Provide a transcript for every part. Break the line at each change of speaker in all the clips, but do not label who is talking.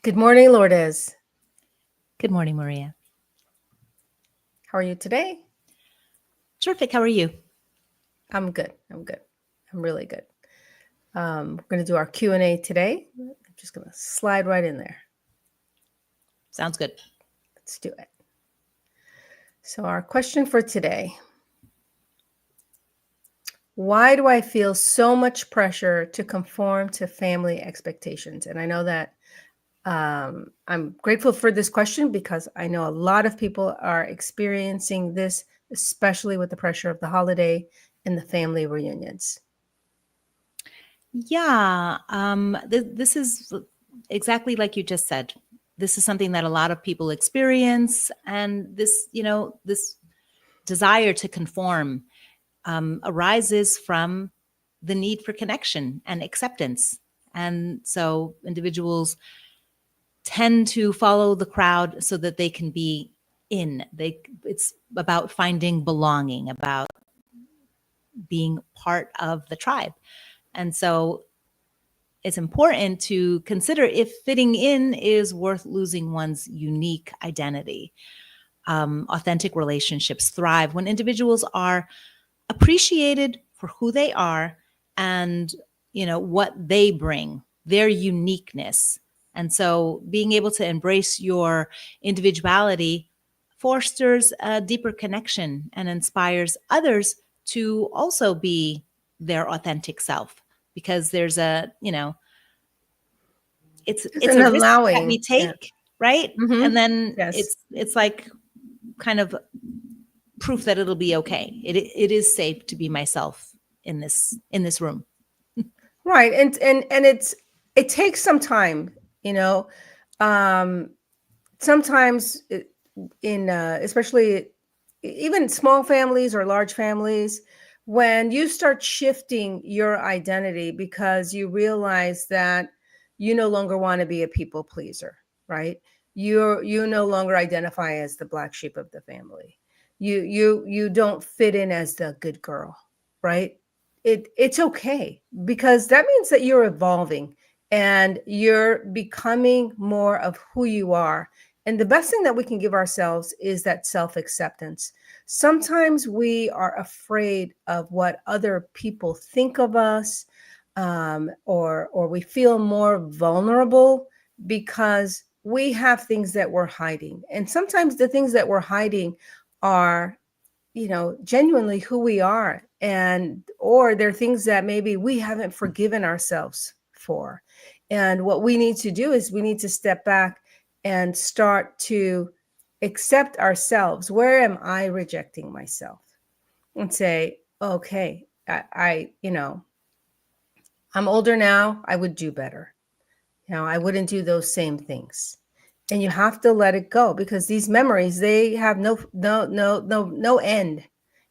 Good morning, Lourdes.
Good morning, Maria.
How are you today?
Terrific. How are you?
I'm good. I'm really good. We're going to do our Q&A today. I'm just going to slide right in there.
Sounds good.
Let's do it. So our question for today: why do I feel so much pressure to conform to family expectations? And I know that I'm grateful for this question because I know a lot of people are experiencing this, especially with the pressure of the holiday and the family reunions.
Yeah, this is exactly like you just said. This is something that a lot of people experience, and this desire to conform arises from the need for connection and acceptance. And so individuals tend to follow the crowd so that they can be in. It's about finding belonging, about being part of the tribe. And so it's important to consider if fitting in is worth losing one's unique identity. Authentic relationships thrive when individuals are appreciated for who they are and, what they bring, their uniqueness. And so being able to embrace your individuality fosters a deeper connection and inspires others to also be their authentic self, because there's it's
an
a risk
allowing
that we take, right?
Mm-hmm.
And then
yes.
it's like kind of proof that it'll be okay. It is safe to be myself in this room.
Right. And it takes some time, sometimes in especially even small families or large families, when you start shifting your identity because you realize that you no longer want to be a people pleaser, right? You no longer identify as the black sheep of the family. You don't fit in as the good girl, right? It's okay, because that means that you're evolving and you're becoming more of who you are. And the best thing that we can give ourselves is that self-acceptance. Sometimes we are afraid of what other people think of us, or we feel more vulnerable because we have things that we're hiding. And sometimes the things that we're hiding are, genuinely who we are, or they're things that maybe we haven't forgiven ourselves for. And what we need to do is we need to step back and start to accept ourselves. Where am I rejecting myself? And say, okay, I'm older now. I would do better. I wouldn't do those same things. And you have to let it go, because these memories, they have no end.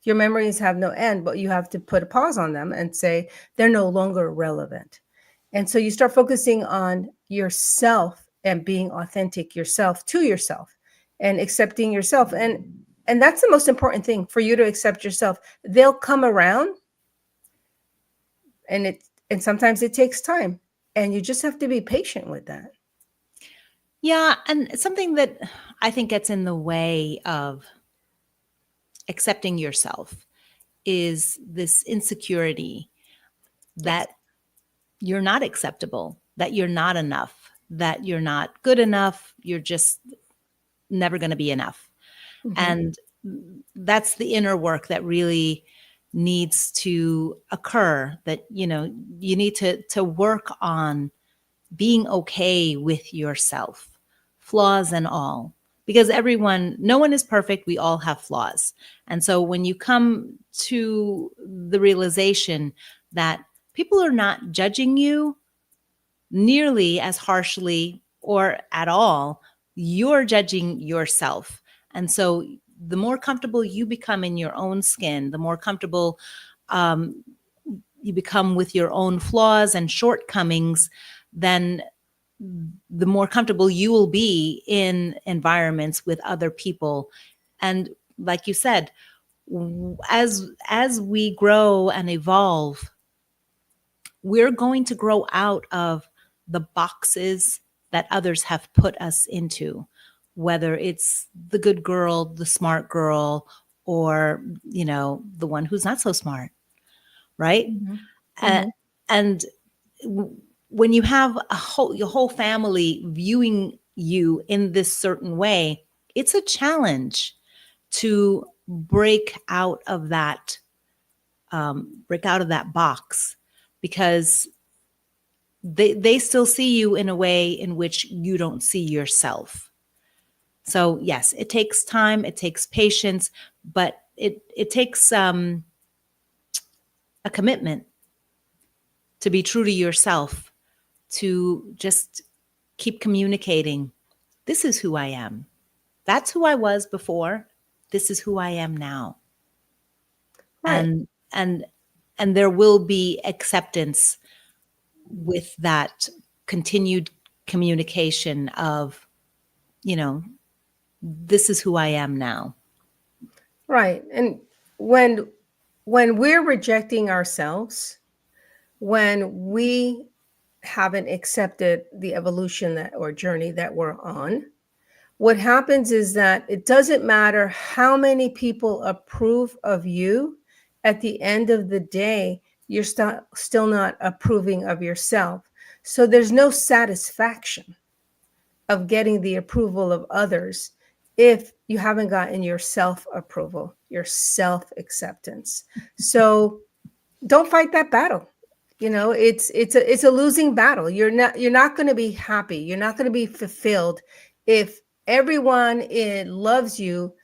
Your memories have no end, but you have to put a pause on them and say they're no longer relevant. And so you start focusing on yourself and being authentic yourself to yourself and accepting yourself. And that's the most important thing, for you to accept yourself. They'll come around, and sometimes it takes time, and you just have to be patient with that.
Yeah, and something that I think gets in the way of accepting yourself is this insecurity that you're not acceptable, that you're not enough, that you're not good enough, you're just never going to be enough. Mm-hmm. And that's the inner work that really needs to occur, that, you need to work on being okay with yourself, flaws and all, because no one is perfect. We all have flaws. And so when you come to the realization that people are not judging you nearly as harshly or at all, you're judging yourself. And so the more comfortable you become in your own skin, the more comfortable you become with your own flaws and shortcomings, then the more comfortable you will be in environments with other people. And like you said, as we grow and evolve, we're going to grow out of the boxes that others have put us into, whether it's the good girl, the smart girl, or, the one who's not so smart, right?
Mhm.
Uh,
Mhm.
and when you have your whole family viewing you in this certain way, it's a challenge to break out of that box, because they still see you in a way in which you don't see yourself. So yes, it takes time, it takes patience, but it takes a commitment to be true to yourself, to just keep communicating. This is who I am. That's who I was before. This is who I am now.
Right.
And there will be acceptance with that continued communication of, this is who I am now.
Right. And when we're rejecting ourselves, when we haven't accepted the evolution that or journey that we're on, what happens is that it doesn't matter how many people approve of you. At the end of the day, you're still not approving of yourself. So there's no satisfaction of getting the approval of others if you haven't gotten your self approval, your self acceptance. So don't fight that battle. It's a losing battle. You're not going to be happy. You're not going to be fulfilled if everyone loves you.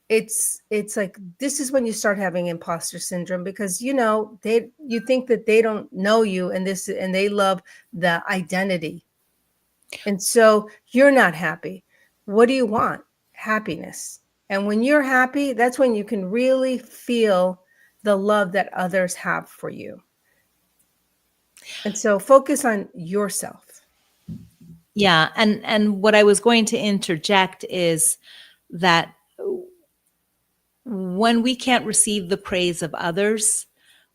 It's like, this is when you start having imposter syndrome, because you think that they don't know you, and they love the identity, and so you're not happy. What do you want? Happiness. And when you're happy, that's when you can really feel the love that others have for you. And so focus on yourself.
Yeah. And what I was going to interject is that when we can't receive the praise of others,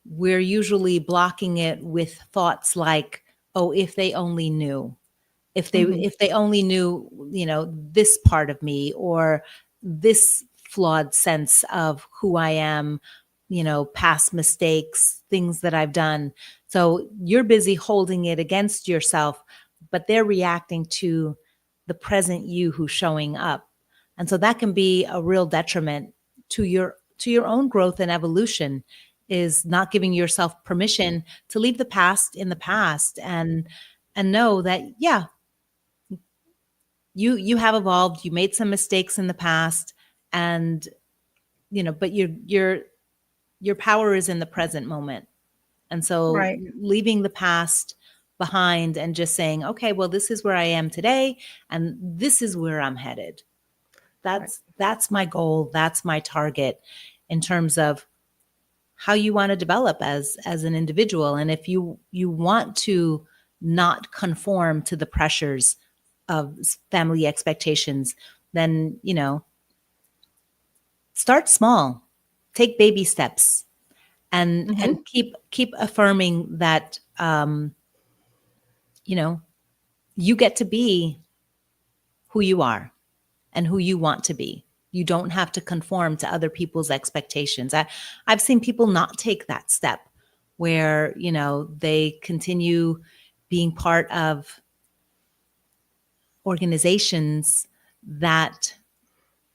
we're usually blocking it with thoughts like, oh, if they only knew, if they only knew, this part of me, or this flawed sense of who I am, past mistakes, things that I've done. So you're busy holding it against yourself, but they're reacting to the present you who's showing up. And so that can be a real detriment to your own growth and evolution, is not giving yourself permission to leave the past in the past, and know that, yeah, you have evolved, you made some mistakes in the past, and but your power is in the present moment. And so
Right.
leaving the past behind and just saying, okay, well, this is where I am today, and this is where I'm headed. That's my goal. That's my target in terms of how you want to develop as an individual. And if you want to not conform to the pressures of family expectations, then, start small, take baby steps, and keep affirming that, you get to be who you are and who you want to be. You don't have to conform to other people's expectations. I've seen people not take that step, where, they continue being part of organizations that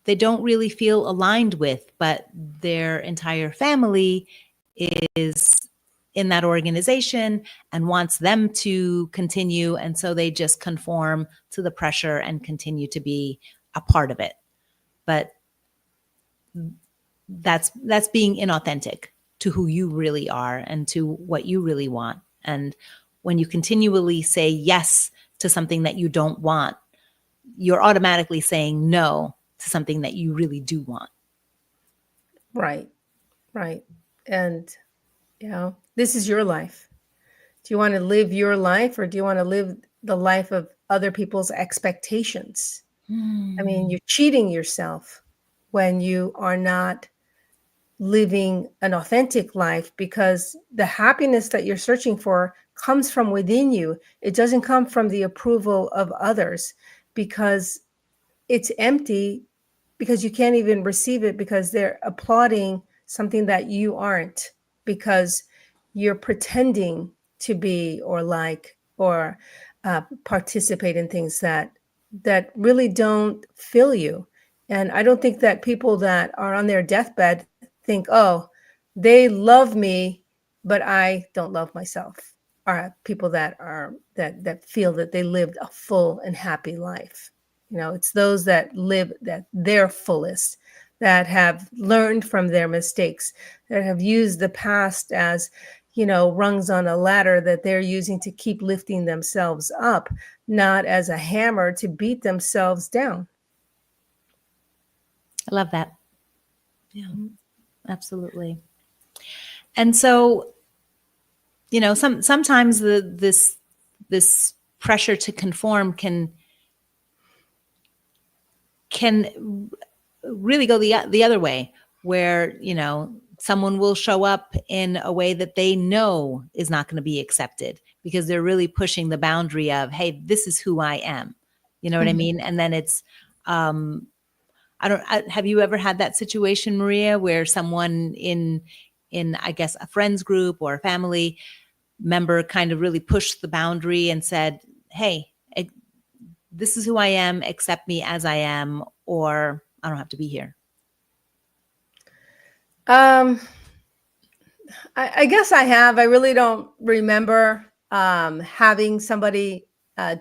they don't really feel aligned with, but their entire family is in that organization and wants them to continue. And so they just conform to the pressure and continue to be a part of it. But that's being inauthentic to who you really are and to what you really want. And when you continually say yes to something that you don't want, you're automatically saying no to something that you really do want.
Right. Right. And this is your life. Do you want to live your life, or do you want to live the life of other people's expectations? I mean, you're cheating yourself when you are not living an authentic life, because the happiness that you're searching for comes from within you. It doesn't come from the approval of others, because it's empty, because you can't even receive it, because they're applauding something that you aren't, because you're pretending to be or like or participate in things that really don't fill you. And I don't think that people that are on their deathbed think, oh, they love me, but I don't love myself. Are people that are that feel that they lived a full and happy life. It's those that live that their fullest, that have learned from their mistakes, that have used the past as, rungs on a ladder that they're using to keep lifting themselves up, not as a hammer to beat themselves down.
I love that. Yeah, absolutely. And so, sometimes this pressure to conform can really go the other way, where, someone will show up in a way that they know is not going to be accepted, because they're really pushing the boundary of, hey, this is who I am. You know what I mean? And then it's, have you ever had that situation, Maria, where someone in, I guess, a friend's group or a family member kind of really pushed the boundary and said, hey, this is who I am, accept me as I am, or I don't have to be here?
I guess I have. I really don't remember having somebody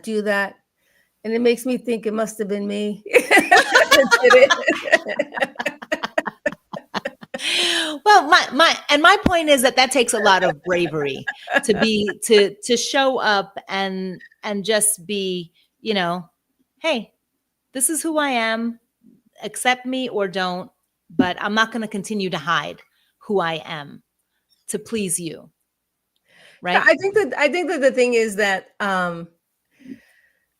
do that. And it makes me think it must have been me.
Well, my point is that takes a lot of bravery to show up and just be, hey, this is who I am, accept me or don't, but I'm not going to continue to hide who I am to please you. Right.
Yeah, I think that the thing is that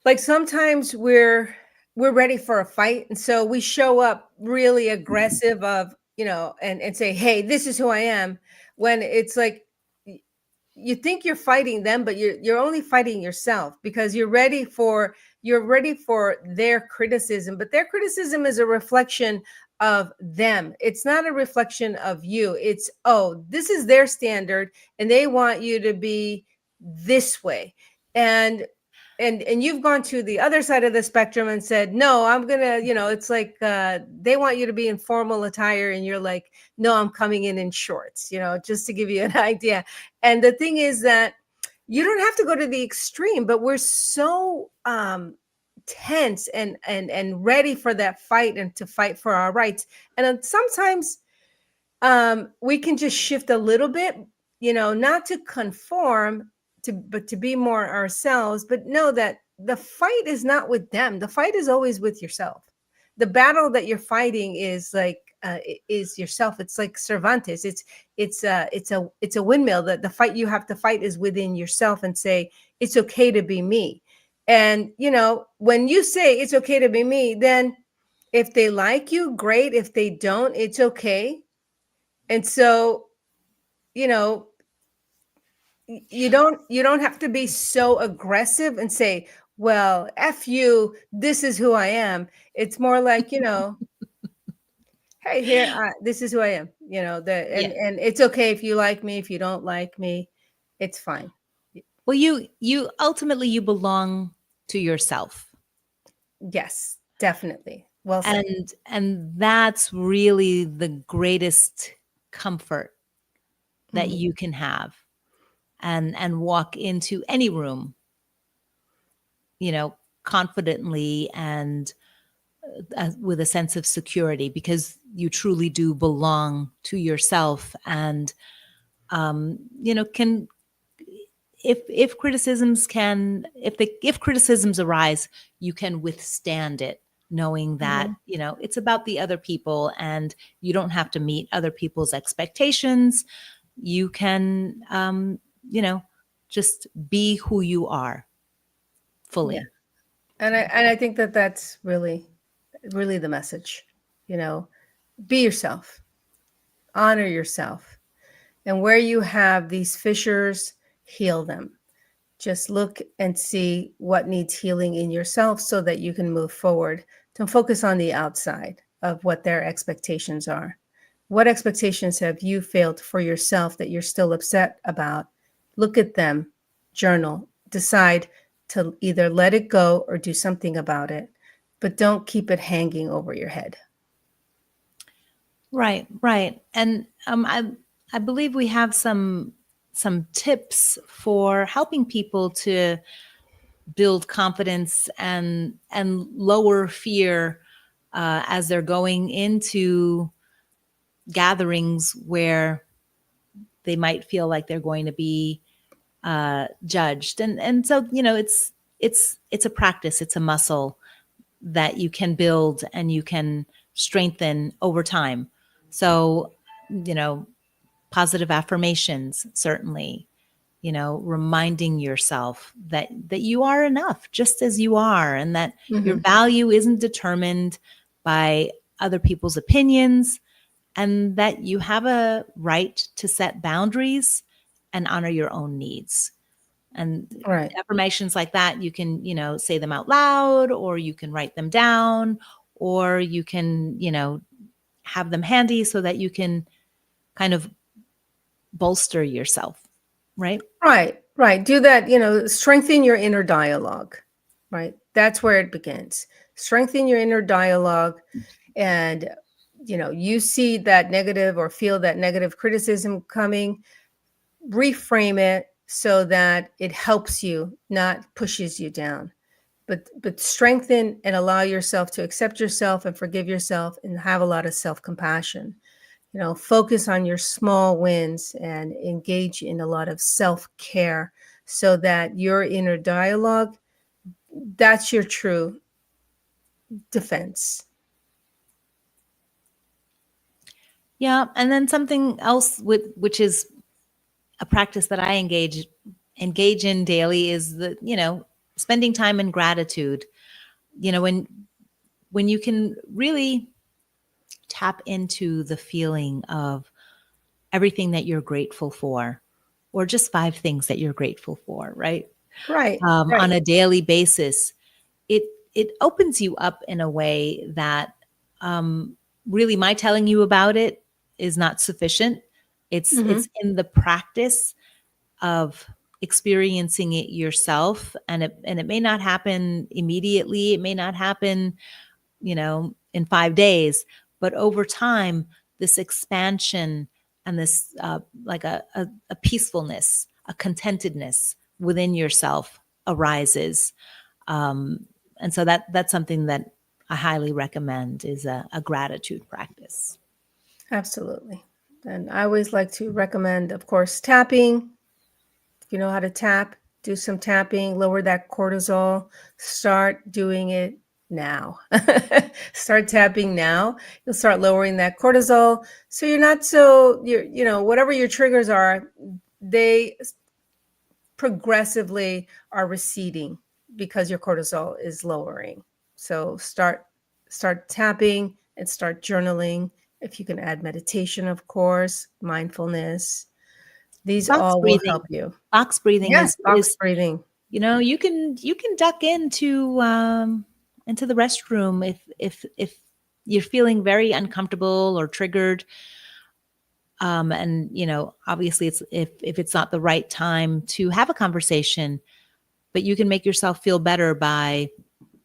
like sometimes we're ready for a fight, and so we show up really aggressive of, and say, hey, this is who I am, when it's like you think you're fighting them, but you're only fighting yourself, because you're ready for their criticism, but their criticism is a reflection of them. It's not a reflection of you. It's, oh, this is their standard and they want you to be this way. And you've gone to the other side of the spectrum and said, no, I'm gonna, it's like they want you to be in formal attire, and you're like, no, I'm coming in shorts, just to give you an idea. And the thing is that you don't have to go to the extreme, but we're so tense and ready for that fight, and to fight for our rights. And sometimes we can just shift a little bit, not to conform, but to be more ourselves, but know that the fight is not with them. The fight is always with yourself. The battle that you're fighting is like is yourself. It's like Cervantes. It's a windmill. That the fight you have to fight is within yourself, and say, it's okay to be me. And when you say it's okay to be me, then if they like you, great. If they don't, it's okay. And so, you don't have to be so aggressive and say, well, F you, this is who I am. It's more like, hey, here, this is who I am, and it's okay if you like me, if you don't like me, it's fine.
Well, you ultimately, you belong to yourself.
Yes, definitely. Well said.
And that's really the greatest comfort that you can have, and walk into any room, confidently and with a sense of security, because you truly do belong to yourself. And can, if criticisms arise, you can withstand it, knowing that it's about the other people, and you don't have to meet other people's expectations. You can just be who you are fully.
Yeah. And I think that that's really the message. Be yourself, honor yourself, and where you have these fissures, heal them. Just look and see what needs healing in yourself so that you can move forward. Don't focus on the outside of what their expectations are. What expectations have you failed for yourself that you're still upset about? Look at them, journal, decide to either let it go or do something about it, but don't keep it hanging over your head.
Right, right. And I believe we have some tips for helping people to build confidence and lower fear as they're going into gatherings where they might feel like they're going to be judged. And so, you know, it's a practice, it's a muscle that you can build and you can strengthen over time. So, you know, positive affirmations, certainly, you know, reminding yourself that you are enough just as you are, and that your value isn't determined by other people's opinions, and that you have a right to set boundaries and honor your own needs. And
Right.
affirmations like that, you can, you know, say them out loud, or you can write them down, or you can, you know, have them handy so that you can kind of bolster yourself, right?
Right, right. Do that, you know, strengthen your inner dialogue, right? That's where it begins. Strengthen your inner dialogue. And, you know, you see that negative or feel that negative criticism coming, reframe it so that it helps you, not pushes you down. But strengthen and allow yourself to accept yourself and forgive yourself and have a lot of self-compassion. You know, focus on your small wins and engage in a lot of self-care so that your inner dialogue, that's your true defense.
Yeah. And then something else which is a practice that I engage in daily is the, you know, spending time in gratitude. You know, when you can really tap into the feeling of everything that you're grateful for, or just 5 things that you're grateful for, right?
Right,
On
right.
a daily basis, it opens you up in a way that really my telling you about it is not sufficient. It's in the practice of experiencing it yourself, and it may not happen immediately. It may not happen, you know, in 5 days, but over time, this expansion and this like a peacefulness, a contentedness within yourself arises. And so that's something that I highly recommend, is a gratitude practice.
Absolutely. And I always like to recommend, of course, tapping. If you know how to tap, do some tapping, lower that cortisol, start doing it now. Start tapping now. You'll start lowering that cortisol. So you're not so, you know, whatever your triggers are, they progressively are receding because your cortisol is lowering. So start tapping and start journaling. If you can add meditation, of course, mindfulness, these
Box
all will
breathing.
help you.
Box breathing
Yes, box
is,
breathing.
you know, you can duck into the restroom if you're feeling very uncomfortable or triggered. And you know, obviously, it's if it's not the right time to have a conversation, but you can make yourself feel better by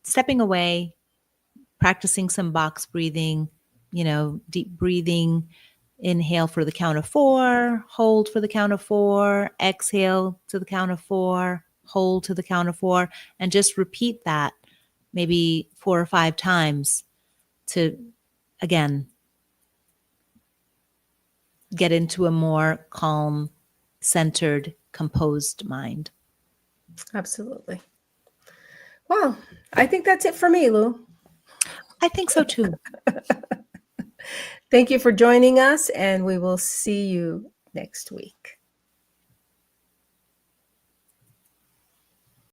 stepping away, practicing some box breathing, you know, deep breathing. Inhale for the count of 4, hold for the count of 4, exhale to the count of 4, hold to the count of 4, and just repeat that maybe 4 or 5 times to, again, get into a more calm, centered, composed mind.
Absolutely. Well, I think that's it for me, Lou.
I think so too.
Thank you for joining us, and we will see you next week.